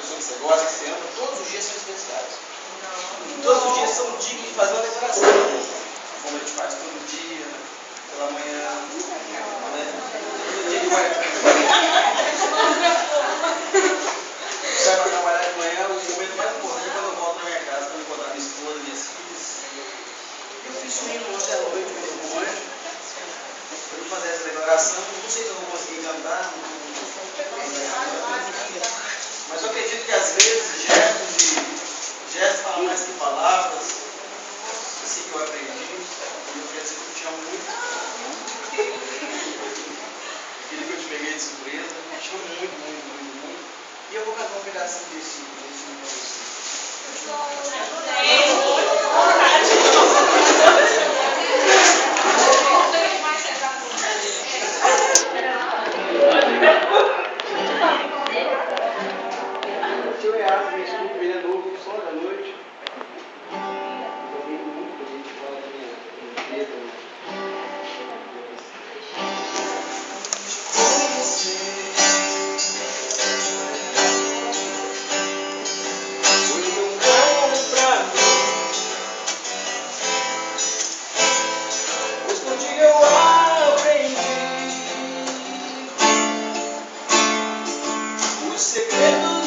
pessoa que você gosta, que você ama, todos os dias são especiais. E todos os dias são dignos de fazer uma declaração. Como a gente faz todo dia, pela manhã, né? Todo dia que vai para trabalhar de manhã, o momento mais importante é quando eu volto na minha casa, para encontrar minha esposa, minhas filhas. Eu fiz isso ontem à noite, quando eu vou antes, para eu fazer essa declaração. Não sei se eu vou conseguir cantar, mas eu acredito que às vezes gestos falam mais que palavras. Assim que eu aprendi, e eu quero dizer que eu te amo muito. Aquele que eu te peguei de surpresa, eu te amo muito, muito, muito, muito. E eu vou cantar um pedacinho desse hino para você. Ele é novo, só da noite. Eu vi muito a gente fala da minha vida. Foi tão caro pra mim, pois contigo eu aprendi os segredos.